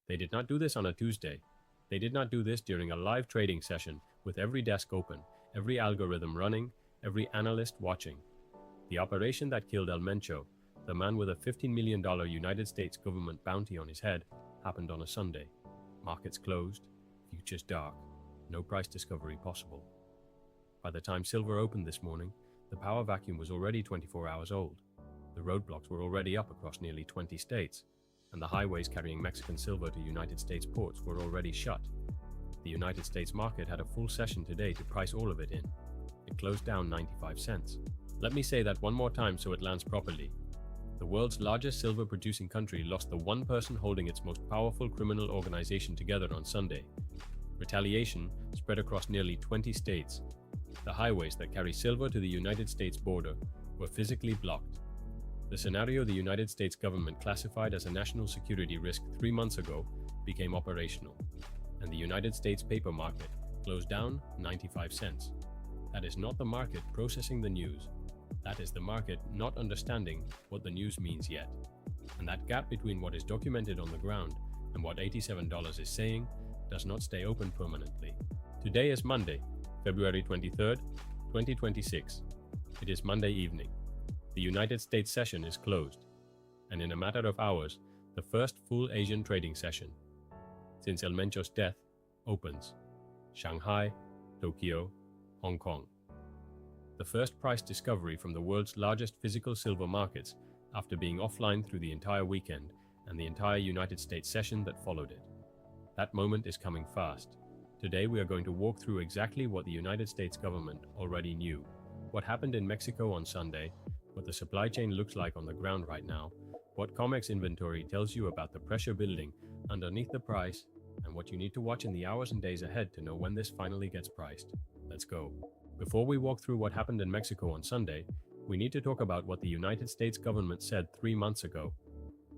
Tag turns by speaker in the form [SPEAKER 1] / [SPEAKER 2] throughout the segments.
[SPEAKER 1] They did not do this on a Tuesday. They did not do this during a live trading session with every desk open, every algorithm running, every analyst watching. The operation that killed El Mencho, the man with a $15 million United States government bounty on his head, happened on a Sunday. Markets closed, futures dark, no price discovery possible. By the time silver opened this morning, the power vacuum was already 24 hours old. The roadblocks were already up across nearly 20 states, and the highways carrying Mexican silver to United States ports were already shut. The United States market had a full session today to price all of it in. It closed down 95 cents. Let me say that one more time so it lands properly. The world's largest silver-producing country lost the one person holding its most powerful criminal organization together on Sunday. Retaliation spread across nearly 20 states. The highways that carry silver to the United States border were physically blocked. The scenario the United States government classified as a national security risk 3 months ago became operational, and the United States paper market closed down 95 cents. That is not the market processing the news. That is the market not understanding what the news means yet. And that gap between what is documented on the ground and what $87 is saying does not stay open permanently. Today is Monday, February 23rd, 2026. It is Monday evening. The United States session is closed, and in a matter of hours, the first full Asian trading session since El Mencho's death opens. Shanghai, Tokyo, Hong Kong. The first price discovery from the world's largest physical silver markets after being offline through the entire weekend and the entire United States session that followed it. That moment is coming fast. Today we are going to walk through exactly what the United States government already knew, what happened in Mexico on Sunday, what the supply chain looks like on the ground right now, what COMEX inventory tells you about the pressure building underneath the price, and what you need to watch in the hours and days ahead to know when this finally gets priced. Let's go. Before we walk through what happened in Mexico on Sunday, we need to talk about what the United States government said 3 months ago,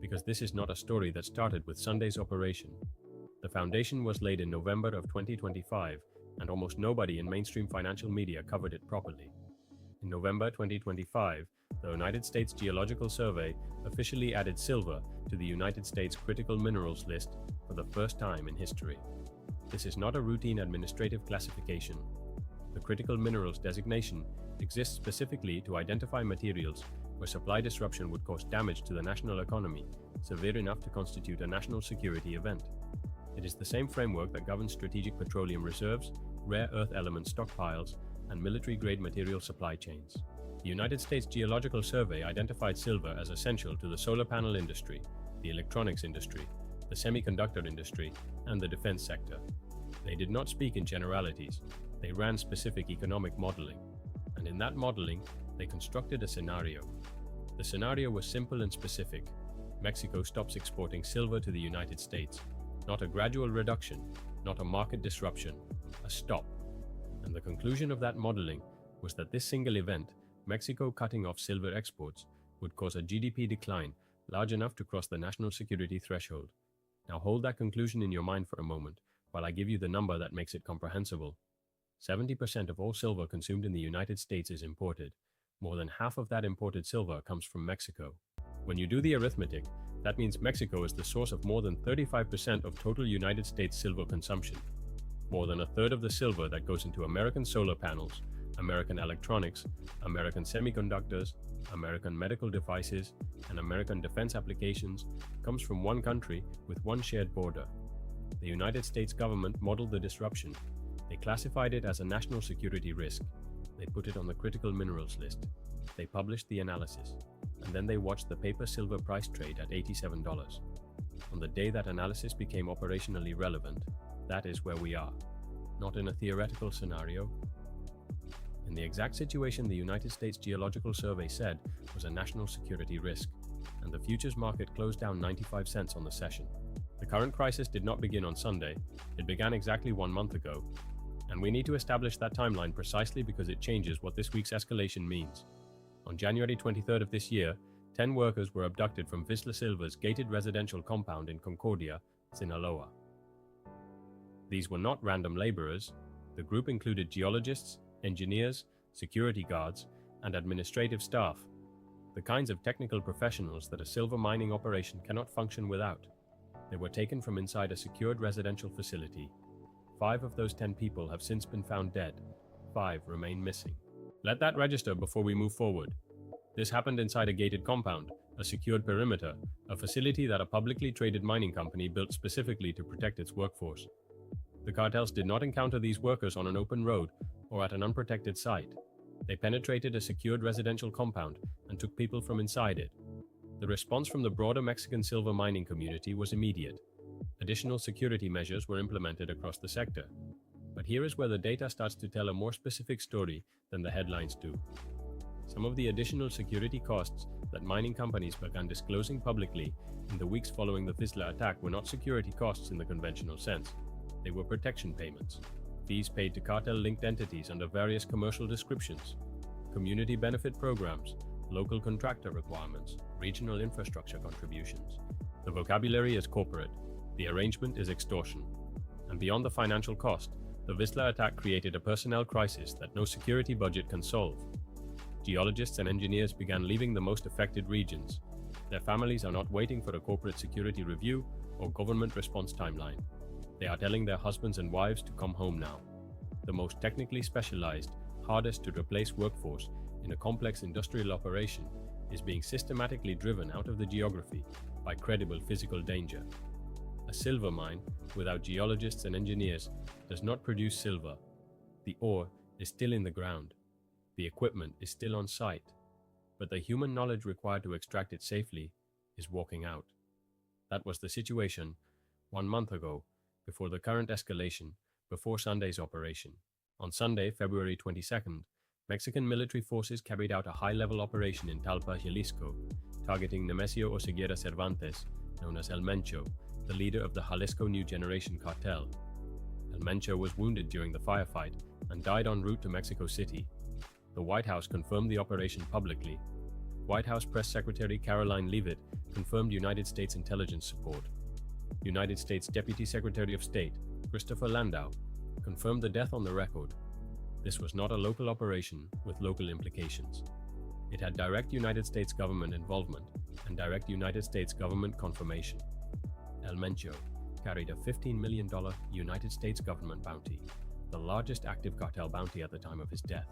[SPEAKER 1] because this is not a story that started with Sunday's operation. The foundation was laid in November of 2025, and almost nobody in mainstream financial media covered it properly. In November 2025, the United States Geological Survey officially added silver to the United States critical minerals list for the first time in history. This is not a routine administrative classification. The critical minerals designation exists specifically to identify materials where supply disruption would cause damage to the national economy, severe enough to constitute a national security event. It is the same framework that governs strategic petroleum reserves, rare earth element stockpiles, and military-grade material supply chains. The United States Geological Survey identified silver as essential to the solar panel industry, the electronics industry, the semiconductor industry, and the defense sector. They did not speak in generalities. They ran specific economic modeling. And in that modeling, they constructed a scenario. The scenario was simple and specific. Mexico stops exporting silver to the United States. Not a gradual reduction, not a market disruption, a stop. And the conclusion of that modeling was that this single event, Mexico cutting off silver exports, would cause a GDP decline large enough to cross the national security threshold. Now hold that conclusion in your mind for a moment while I give you the number that makes it comprehensible. 70% of all silver consumed in the United States is imported. More than half of that imported silver comes from Mexico. When you do the arithmetic, that means Mexico is the source of more than 35% of total United States silver consumption. More than a third of the silver that goes into American solar panels, American electronics, American semiconductors, American medical devices, and American defense applications comes from one country with one shared border. The United States government modeled the disruption. They classified it as a national security risk. They put it on the critical minerals list. They published the analysis. And then they watched the paper silver price trade at $87. On the day that analysis became operationally relevant, that is where we are. Not in a theoretical scenario. In the exact situation the United States Geological Survey said was a national security risk, and the futures market closed down 95 cents on the session. The current crisis did not begin on Sunday. It began exactly 1 month ago. And we need to establish that timeline precisely because it changes what this week's escalation means. On January 23rd of this year, 10 workers were abducted from Vizsla Silver's gated residential compound in Concordia, Sinaloa. These were not random laborers. The group included geologists, engineers, security guards, and administrative staff, the kinds of technical professionals that a silver mining operation cannot function without. They were taken from inside a secured residential facility. 5 of those 10 people have since been found dead. 5 remain missing. Let that register before we move forward. This happened inside a gated compound, a secured perimeter, a facility that a publicly traded mining company built specifically to protect its workforce. The cartels did not encounter these workers on an open road or at an unprotected site. They penetrated a secured residential compound and took people from inside it. The response from the broader Mexican silver mining community was immediate. Additional security measures were implemented across the sector. But here is where the data starts to tell a more specific story than the headlines do. Some of the additional security costs that mining companies began disclosing publicly in the weeks following the Vizsla attack were not security costs in the conventional sense. They were protection payments, fees paid to cartel-linked entities under various commercial descriptions, community benefit programs, local contractor requirements, regional infrastructure contributions. The vocabulary is corporate, the arrangement is extortion. And beyond the financial cost, the Vizsla attack created a personnel crisis that no security budget can solve. Geologists and engineers began leaving the most affected regions. Their families are not waiting for a corporate security review or government response timeline. They are telling their husbands and wives to come home now. The most technically specialized, hardest to replace workforce in a complex industrial operation is being systematically driven out of the geography by credible physical danger. A silver mine without geologists and engineers does not produce silver. The ore is still in the ground. The equipment is still on site, but the human knowledge required to extract it safely is walking out. That was the situation 1 month ago, before the current escalation, before Sunday's operation. On Sunday, February 22nd, Mexican military forces carried out a high-level operation in Talpa, Jalisco, targeting Nemesio Oseguera Cervantes, known as El Mencho, the leader of the Jalisco New Generation Cartel. El Mencho was wounded during the firefight and died en route to Mexico City. The White House confirmed the operation publicly. White House Press Secretary Caroline Leavitt confirmed United States intelligence support. United States Deputy Secretary of State, Christopher Landau, confirmed the death on the record. This was not a local operation with local implications. It had direct United States government involvement and direct United States government confirmation. El Mencho carried a $15 million United States government bounty, the largest active cartel bounty at the time of his death.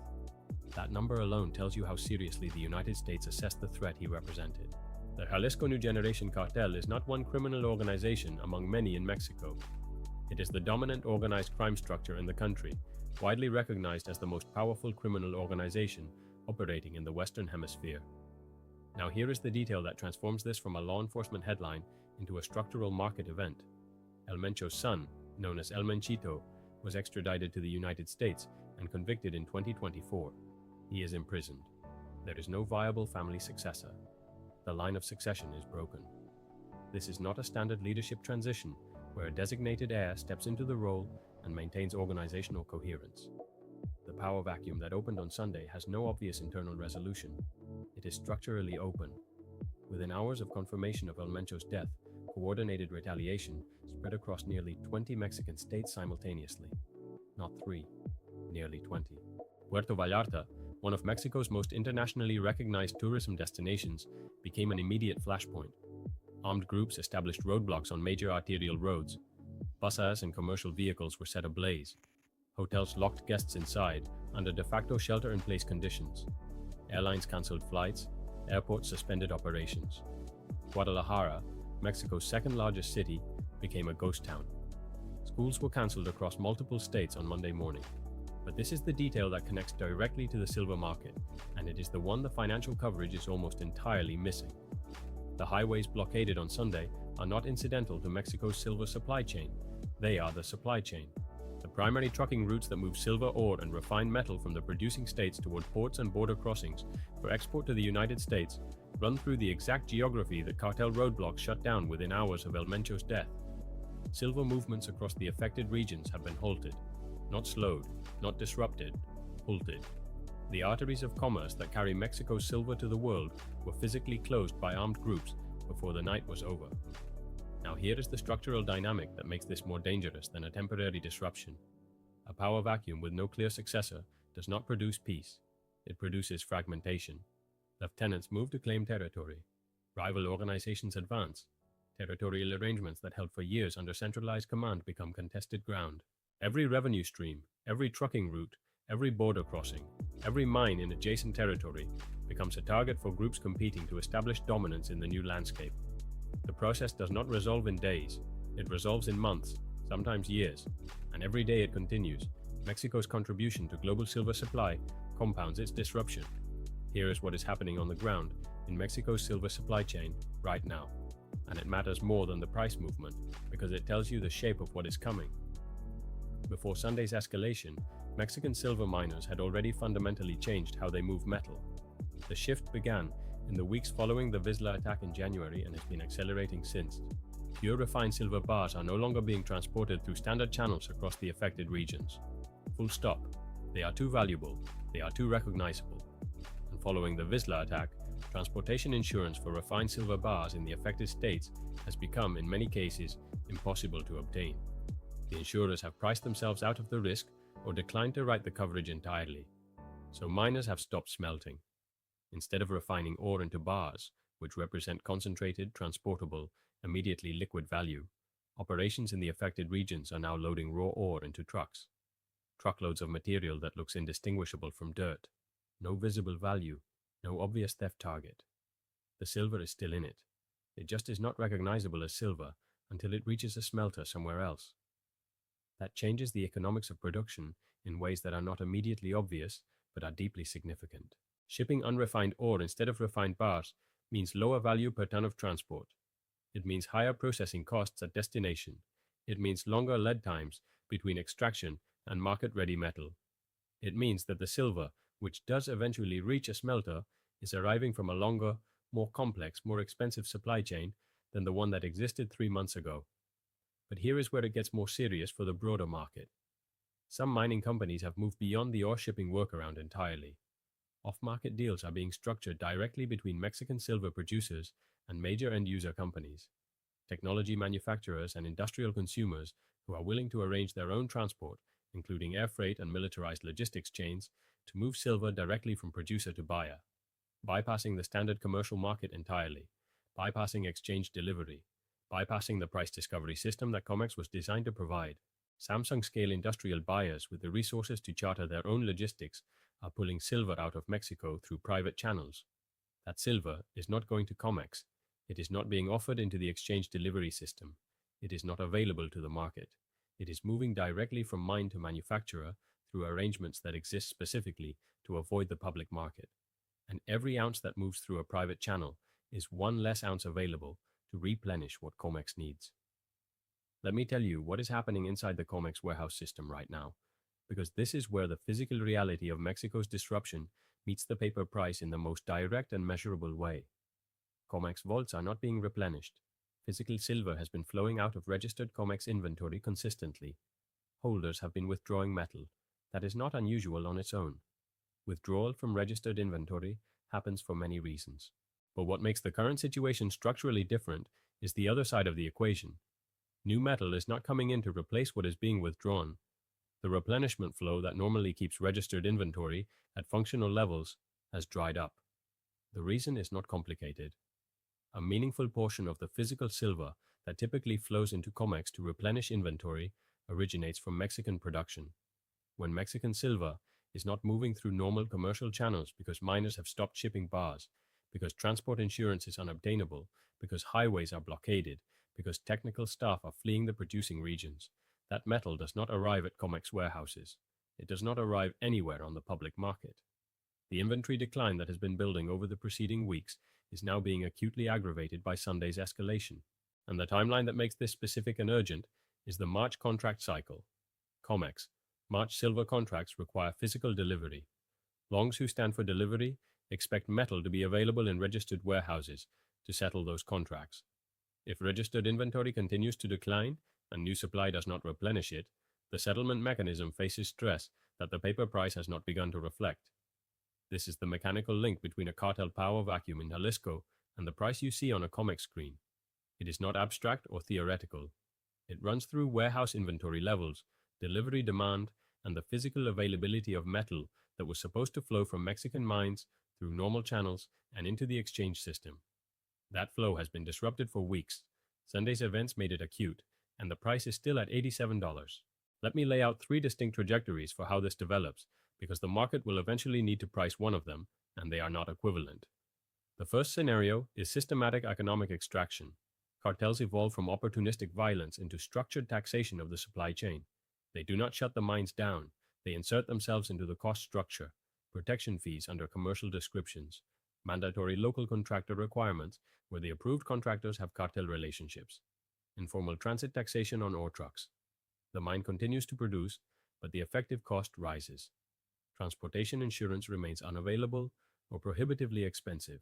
[SPEAKER 1] That number alone tells you how seriously the United States assessed the threat he represented. The Jalisco New Generation Cartel is not one criminal organization among many in Mexico. It is the dominant organized crime structure in the country, widely recognized as the most powerful criminal organization operating in the Western Hemisphere. Now here is the detail that transforms this from a law enforcement headline into a structural market event. El Mencho's son, known as El Menchito, was extradited to the United States and convicted in 2024. He is imprisoned. There is no viable family successor. The line of succession is broken. This is not a standard leadership transition where a designated heir steps into the role and maintains organizational coherence. The power vacuum that opened on Sunday has no obvious internal resolution. It is structurally open. Within hours of confirmation of El Mencho's death, coordinated retaliation spread across nearly 20 Mexican states simultaneously. Not 3, nearly 20. Puerto Vallarta, one of Mexico's most internationally recognized tourism destinations, became an immediate flashpoint. Armed groups established roadblocks on major arterial roads. Buses and commercial vehicles were set ablaze. Hotels locked guests inside under de facto shelter-in-place conditions. Airlines canceled flights. Airports suspended operations. Guadalajara, Mexico's second-largest city, became a ghost town. Schools were canceled across multiple states on Monday morning. But this is the detail that connects directly to the silver market, and it is the one the financial coverage is almost entirely missing. The highways blockaded on Sunday are not incidental to Mexico's silver supply chain. They are the supply chain. The primary trucking routes that move silver ore and refined metal from the producing states toward ports and border crossings for export to the United States run through the exact geography that cartel roadblocks shut down within hours of El Mencho's death. Silver movements across the affected regions have been halted. Not slowed, not disrupted, halted. The arteries of commerce that carry Mexico's silver to the world were physically closed by armed groups before the night was over. Now here is the structural dynamic that makes this more dangerous than a temporary disruption. A power vacuum with no clear successor does not produce peace. It produces fragmentation. Lieutenants move to claim territory. Rival organizations advance. Territorial arrangements that held for years under centralized command become contested ground. Every revenue stream, every trucking route, every border crossing, every mine in adjacent territory becomes a target for groups competing to establish dominance in the new landscape. The process does not resolve in days, it resolves in months, sometimes years, and every day it continues. Mexico's contribution to global silver supply compounds its disruption. Here is what is happening on the ground in Mexico's silver supply chain right now. And it matters more than the price movement because it tells you the shape of what is coming. Before Sunday's escalation, Mexican silver miners had already fundamentally changed how they move metal. The shift began in the weeks following the Vizsla attack in January and has been accelerating since. Pure refined silver bars are no longer being transported through standard channels across the affected regions. Full stop. They are too valuable. They are too recognizable. And following the Vizsla attack, transportation insurance for refined silver bars in the affected states has become, in many cases, impossible to obtain. The insurers have priced themselves out of the risk or declined to write the coverage entirely. So miners have stopped smelting. Instead of refining ore into bars, which represent concentrated, transportable, immediately liquid value, operations in the affected regions are now loading raw ore into trucks. Truckloads of material that looks indistinguishable from dirt. No visible value, no obvious theft target. The silver is still in it. It just is not recognizable as silver until it reaches a smelter somewhere else. That changes the economics of production in ways that are not immediately obvious but are deeply significant. Shipping unrefined ore instead of refined bars means lower value per ton of transport. It means higher processing costs at destination. It means longer lead times between extraction and market-ready metal. It means that the silver, which does eventually reach a smelter, is arriving from a longer, more complex, more expensive supply chain than the one that existed 3 months ago. But here is where it gets more serious for the broader market. Some mining companies have moved beyond the ore shipping workaround entirely. Off-market deals are being structured directly between Mexican silver producers and major end-user companies, technology manufacturers and industrial consumers who are willing to arrange their own transport, including air freight and militarized logistics chains, to move silver directly from producer to buyer, bypassing the standard commercial market entirely, bypassing exchange delivery, bypassing the price discovery system that COMEX was designed to provide. Samsung-scale industrial buyers with the resources to charter their own logistics are pulling silver out of Mexico through private channels. That silver is not going to COMEX. It is not being offered into the exchange delivery system. It is not available to the market. It is moving directly from mine to manufacturer through arrangements that exist specifically to avoid the public market. And every ounce that moves through a private channel is one less ounce available to replenish what COMEX needs. Let me tell you what is happening inside the COMEX warehouse system right now, because this is where the physical reality of Mexico's disruption meets the paper price in the most direct and measurable way. COMEX vaults are not being replenished. Physical silver has been flowing out of registered COMEX inventory consistently. Holders have been withdrawing metal. That is not unusual on its own. Withdrawal from registered inventory happens for many reasons. But what makes the current situation structurally different is the other side of the equation. New metal is not coming in to replace what is being withdrawn. The replenishment flow that normally keeps registered inventory at functional levels has dried up. The reason is not complicated. A meaningful portion of the physical silver that typically flows into COMEX to replenish inventory originates from Mexican production. When Mexican silver is not moving through normal commercial channels because miners have stopped shipping bars, because transport insurance is unobtainable, because highways are blockaded, because technical staff are fleeing the producing regions, that metal does not arrive at COMEX warehouses. It does not arrive anywhere on the public market. The inventory decline that has been building over the preceding weeks is now being acutely aggravated by Sunday's escalation. And the timeline that makes this specific and urgent is the March contract cycle. COMEX, March silver contracts require physical delivery. Longs who stand for delivery expect metal to be available in registered warehouses to settle those contracts. If registered inventory continues to decline and new supply does not replenish it, the settlement mechanism faces stress that the paper price has not begun to reflect. This is the mechanical link between a cartel power vacuum in Jalisco and the price you see on a COMEX screen. It is not abstract or theoretical. It runs through warehouse inventory levels, delivery demand, and the physical availability of metal that was supposed to flow from Mexican mines through normal channels and into the exchange system. That flow has been disrupted for weeks. Sunday's events made it acute, and the price is still at $87. Let me lay out three distinct trajectories for how this develops, because the market will eventually need to price one of them, and they are not equivalent. The first scenario is systematic economic extraction. Cartels evolve from opportunistic violence into structured taxation of the supply chain. They do not shut the mines down, they insert themselves into the cost structure, protection fees under commercial descriptions, mandatory local contractor requirements where the approved contractors have cartel relationships, informal transit taxation on ore trucks. The mine continues to produce, but the effective cost rises. Transportation insurance remains unavailable or prohibitively expensive.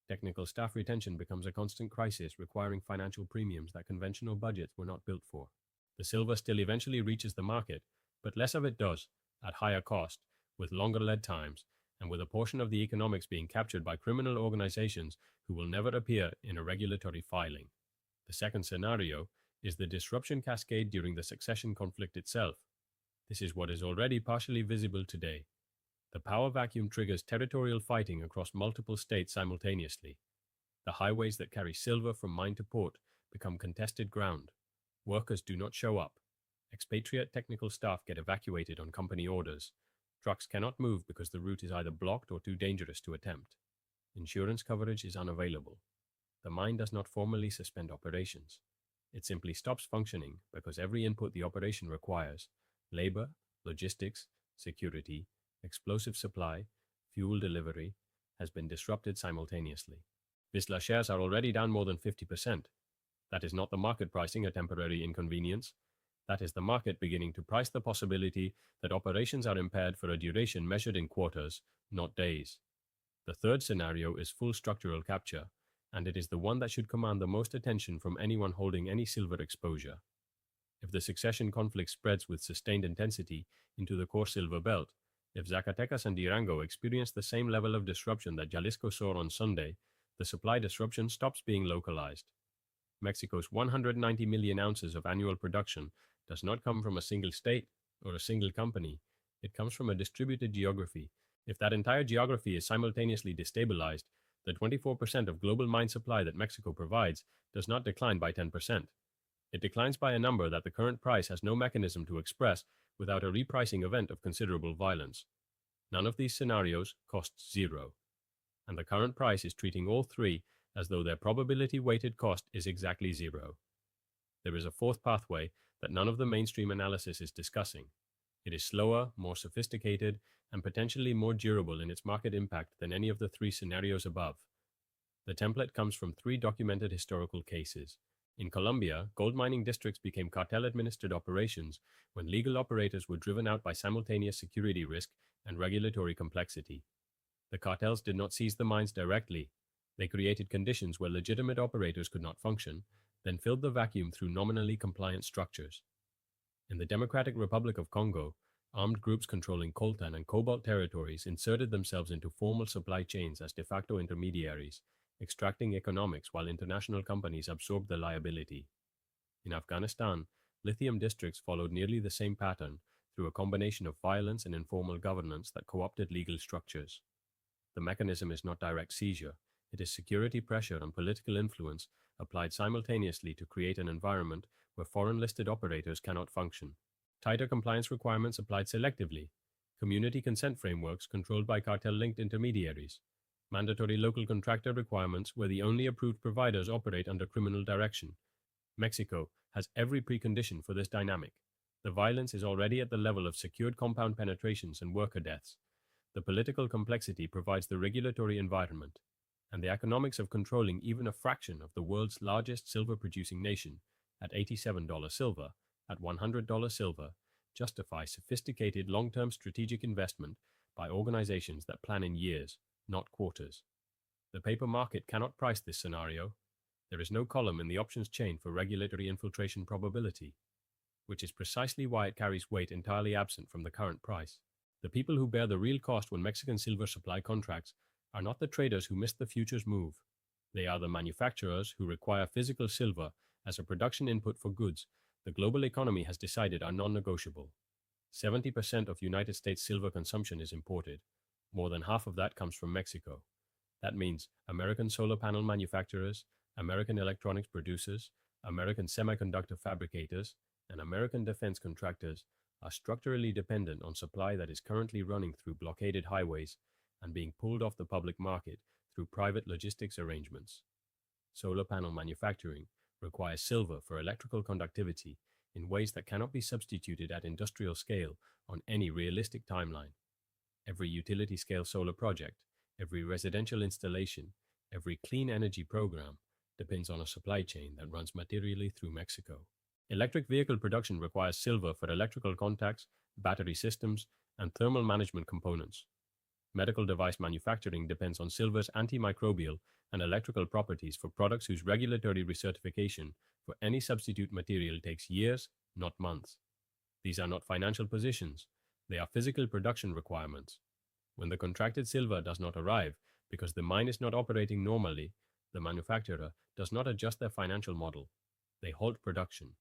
[SPEAKER 1] Technical staff retention becomes a constant crisis, requiring financial premiums that conventional budgets were not built for. The silver still eventually reaches the market, but less of it does, at higher cost, with longer lead times, and with a portion of the economics being captured by criminal organizations who will never appear in a regulatory filing. The second scenario is the disruption cascade during the succession conflict itself. This is what is already partially visible today. The power vacuum triggers territorial fighting across multiple states simultaneously. The highways that carry silver from mine to port become contested ground. Workers do not show up. Expatriate technical staff get evacuated on company orders. Trucks cannot move because the route is either blocked or too dangerous to attempt. Insurance coverage is unavailable. The mine does not formally suspend operations. It simply stops functioning because every input the operation requires, labor, logistics, security, explosive supply, fuel delivery, has been disrupted simultaneously. Vizsla shares are already down more than 50%. That is not the market pricing a temporary inconvenience. That is the market beginning to price the possibility that operations are impaired for a duration measured in quarters, not days. The third scenario is full structural capture, and it is the one that should command the most attention from anyone holding any silver exposure. If the succession conflict spreads with sustained intensity into the core silver belt, if Zacatecas and Durango experience the same level of disruption that Jalisco saw on Sunday, the supply disruption stops being localized. Mexico's 190 million ounces of annual production does not come from a single state or a single company. It comes from a distributed geography. If that entire geography is simultaneously destabilized, the 24% of global mine supply that Mexico provides does not decline by 10%. It declines by a number that the current price has no mechanism to express without a repricing event of considerable violence. None of these scenarios costs zero, and the current price is treating all three as though their probability-weighted cost is exactly zero. There is a fourth pathway that none of the mainstream analysis is discussing. It is slower, more sophisticated, and potentially more durable in its market impact than any of the three scenarios above. The template comes from three documented historical cases. In Colombia, gold mining districts became cartel-administered operations when legal operators were driven out by simultaneous security risk and regulatory complexity. The cartels did not seize the mines directly. They created conditions where legitimate operators could not function, then filled the vacuum through nominally compliant structures. In the Democratic Republic of Congo, armed groups controlling coltan and cobalt territories inserted themselves into formal supply chains as de facto intermediaries, extracting economics while international companies absorbed the liability. In Afghanistan, lithium districts followed nearly the same pattern through a combination of violence and informal governance that co-opted legal structures. The mechanism is not direct seizure. It is security pressure and political influence applied simultaneously to create an environment where foreign-listed operators cannot function. Tighter compliance requirements applied selectively. Community consent frameworks controlled by cartel-linked intermediaries. Mandatory local contractor requirements where the only approved providers operate under criminal direction. Mexico has every precondition for this dynamic. The violence is already at the level of secured compound penetrations and worker deaths. The political complexity provides the regulatory environment, and the economics of controlling even a fraction of the world's largest silver-producing nation, at $87 silver, at $100 silver, justify sophisticated long-term strategic investment by organizations that plan in years, not quarters. The paper market cannot price this scenario. There is no column in the options chain for regulatory infiltration probability, which is precisely why it carries weight entirely absent from the current price. The people who bear the real cost when Mexican silver supply contracts are not the traders who missed the futures move. They are the manufacturers who require physical silver as a production input for goods the global economy has decided are non-negotiable. 70% of United States silver consumption is imported. More than half of that comes from Mexico. That means American solar panel manufacturers, American electronics producers, American semiconductor fabricators, and American defense contractors are structurally dependent on supply that is currently running through blockaded highways and being pulled off the public market through private logistics arrangements. Solar panel manufacturing requires silver for electrical conductivity in ways that cannot be substituted at industrial scale on any realistic timeline. Every utility-scale solar project, every residential installation, every clean energy program depends on a supply chain that runs materially through Mexico. Electric vehicle production requires silver for electrical contacts, battery systems, and thermal management components. Medical device manufacturing depends on silver's antimicrobial and electrical properties for products whose regulatory recertification for any substitute material takes years, not months. These are not financial positions, they are physical production requirements. When the contracted silver does not arrive because the mine is not operating normally, the manufacturer does not adjust their financial model. They halt production.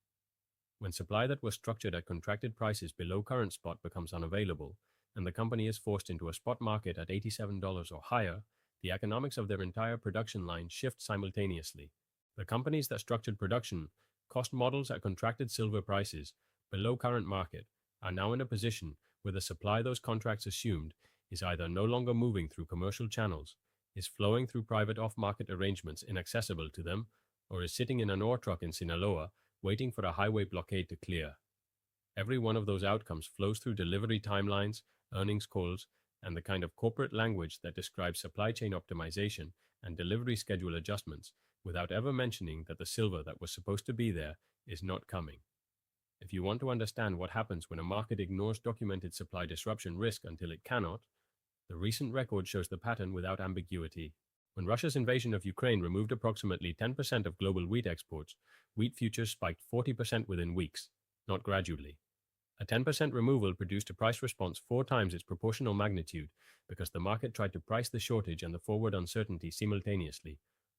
[SPEAKER 1] When supply that was structured at contracted prices below current spot becomes unavailable, and the company is forced into a spot market at $87 or higher, the economics of their entire production line shift simultaneously. The companies that structured production, cost models at contracted silver prices below current market, are now in a position where the supply those contracts assumed is either no longer moving through commercial channels, is flowing through private off-market arrangements inaccessible to them, or is sitting in an ore truck in Sinaloa waiting for a highway blockade to clear. Every one of those outcomes flows through delivery timelines, earnings calls, and the kind of corporate language that describes supply chain optimization and delivery schedule adjustments without ever mentioning that the silver that was supposed to be there is not coming. If you want to understand what happens when a market ignores documented supply disruption risk until it cannot, the recent record shows the pattern without ambiguity. When Russia's invasion of Ukraine removed approximately 10% of global wheat exports, wheat futures spiked 40% within weeks, not gradually. A 10% removal produced a price response 4 times its proportional magnitude because the market tried to price the shortage and the forward uncertainty simultaneously,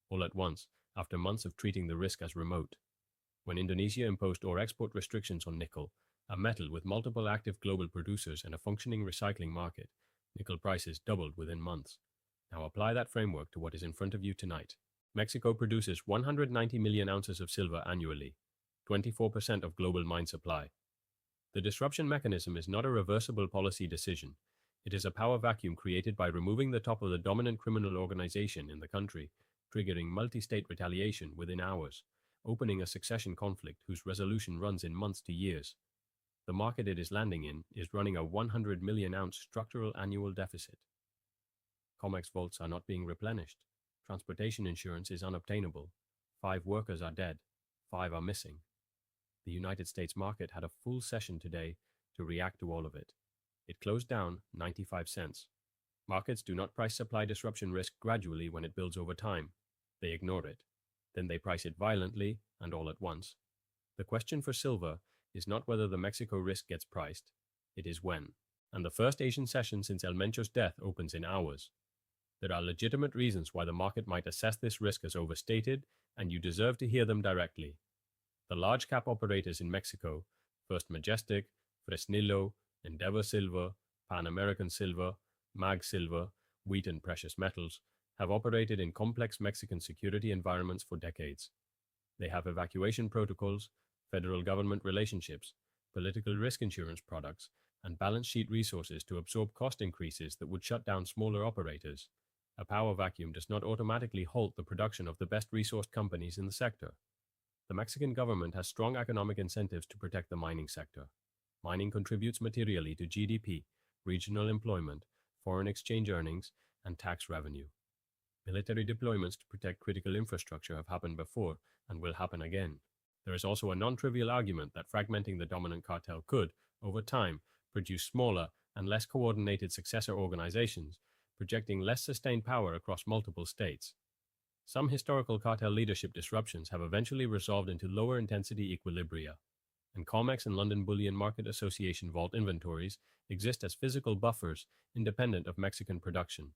[SPEAKER 1] all at once, after months of treating the risk as remote. When Indonesia imposed ore export restrictions on nickel, a metal with multiple active global producers and a functioning recycling market, nickel prices doubled within months. Now apply that framework to what is in front of you tonight. Mexico produces 190 million ounces of silver annually, 24% of global mine supply. The disruption mechanism is not a reversible policy decision. It is a power vacuum created by removing the top of the dominant criminal organization in the country, triggering multi-state retaliation within hours, opening a succession conflict whose resolution runs in months to years. The market it is landing in is running a 100 million ounce structural annual deficit. COMEX vaults are not being replenished. Transportation insurance is unobtainable. 5 workers are dead. 5 are missing. The United States market had a full session today to react to all of it. It closed down 95 cents. Markets do not price supply disruption risk gradually when it builds over time. They ignore it. Then they price it violently and all at once. The question for silver is not whether the Mexico risk gets priced. It is when. And the first Asian session since El Mencho's death opens in hours. There are legitimate reasons why the market might assess this risk as overstated, and you deserve to hear them directly. The large cap operators in Mexico, First Majestic, Fresnillo, Endeavor Silver, Pan American Silver, Mag Silver, Wheat and Precious Metals, have operated in complex Mexican security environments for decades. They have evacuation protocols, federal government relationships, political risk insurance products, and balance sheet resources to absorb cost increases that would shut down smaller operators. A power vacuum does not automatically halt the production of the best resourced companies in the sector. The Mexican government has strong economic incentives to protect the mining sector. Mining contributes materially to GDP, regional employment, foreign exchange earnings, and tax revenue. Military deployments to protect critical infrastructure have happened before and will happen again. There is also a non-trivial argument that fragmenting the dominant cartel could, over time, produce smaller and less coordinated successor organizations, projecting less sustained power across multiple states. Some historical cartel leadership disruptions have eventually resolved into lower intensity equilibria, and COMEX and London Bullion Market Association vault inventories exist as physical buffers independent of Mexican production.